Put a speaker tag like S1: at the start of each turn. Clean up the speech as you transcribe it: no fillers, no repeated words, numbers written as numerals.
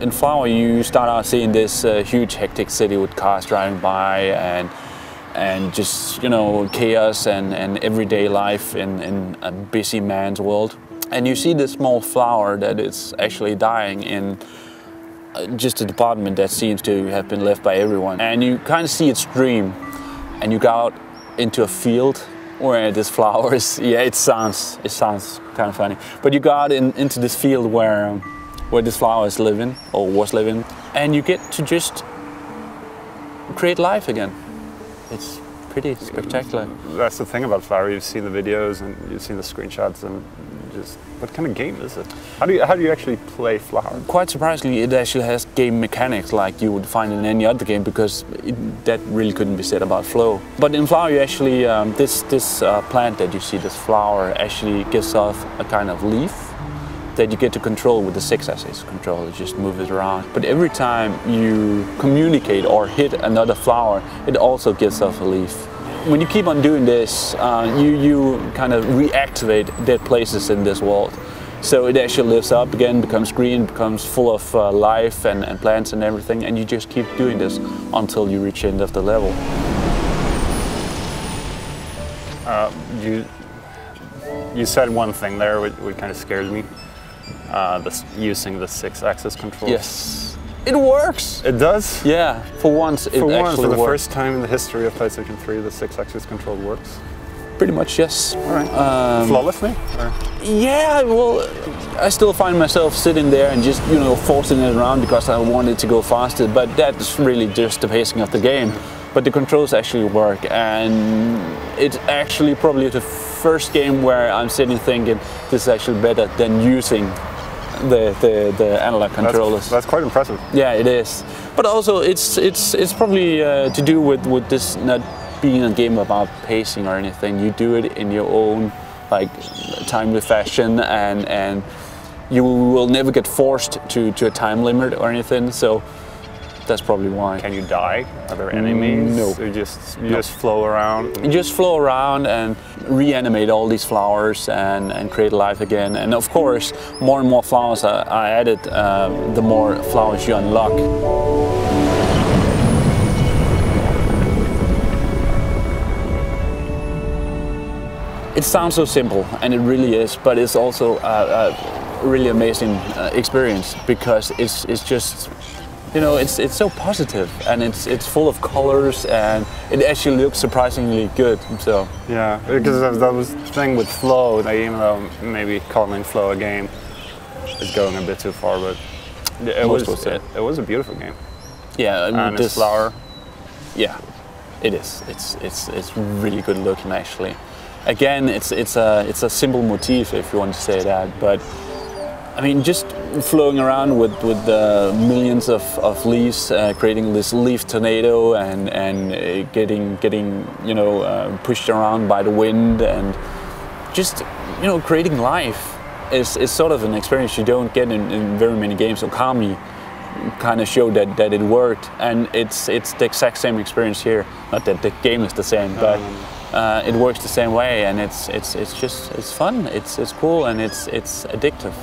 S1: in Flower you start out seeing this huge hectic city with cars driving by and just, you know, chaos and everyday life in a busy man's world. And you see this small flower that is actually dying in just a department that seems to have been left by everyone. And you kind of see its dream, and you go out into a field where this flower is, yeah, it sounds kind of funny, but you go out into this field where this flower is living, or was living, and you get to just create life again. It's pretty spectacular.
S2: That's the thing about Flower. You've seen the videos and you've seen the screenshots, and just what kind of game is it? How do you actually play Flower? Quite surprisingly,
S1: it actually has game mechanics like you would find in any other game, because that really couldn't be said about Flow. But in Flower, you actually this plant that you see, this flower, actually gives off a kind of leaf that you get to control with the 6-axis control. You just move it around. But every time you communicate or hit another flower, it also gives off a leaf. When you keep on doing this, you kind of reactivate dead places in this world. So it actually lives up again, becomes green, becomes full of life and plants and everything, and you just keep doing this until you reach the end of the level.
S2: You said one thing there which kind of scared me. Using the 6-axis control.
S1: Yes, it works.
S2: It does?
S1: Yeah, for once it actually works.
S2: For the first time in the history of PlayStation 3, the 6-axis control works?
S1: Pretty much, yes.
S2: All right. Flawlessly? Or?
S1: Yeah, well, I still find myself sitting there and just, you know, forcing it around because I want it to go faster, but that's really just the pacing of the game. But the controls actually work, and it's actually probably the first game where I'm sitting thinking this is actually better than using the analog controllers.
S2: That's quite impressive.
S1: Yeah, it is. But also it's probably to do with this not being a game about pacing or anything. You do it in your own like timely fashion, and you will never get forced to a time limit or anything. So that's probably why.
S2: Can you die? Are there enemies?
S1: No.
S2: You just flow around?
S1: You just flow around and reanimate all these flowers and create life again. And of course, more and more flowers are added, the more flowers you unlock. It sounds so simple, and it really is, but it's also a really amazing experience, because it's just, you know, it's so positive, and it's full of colors, and it actually looks surprisingly good. So
S2: yeah, because that was the thing with Flow. Even though maybe calling Flow a game is going a bit too far, but it was a beautiful game.
S1: Yeah,
S2: and this Flower.
S1: Yeah, it is. It's really good looking actually. Again, it's a simple motif, if you want to say that, but I mean, just flowing around with millions of leaves, creating this leaf tornado, and getting you know, pushed around by the wind, and just, you know, creating life is sort of an experience you don't get in very many games. So Okami kind of showed that it worked, and it's the exact same experience here. Not that the game is the same, but it works the same way, and it's fun, it's cool, and it's addictive.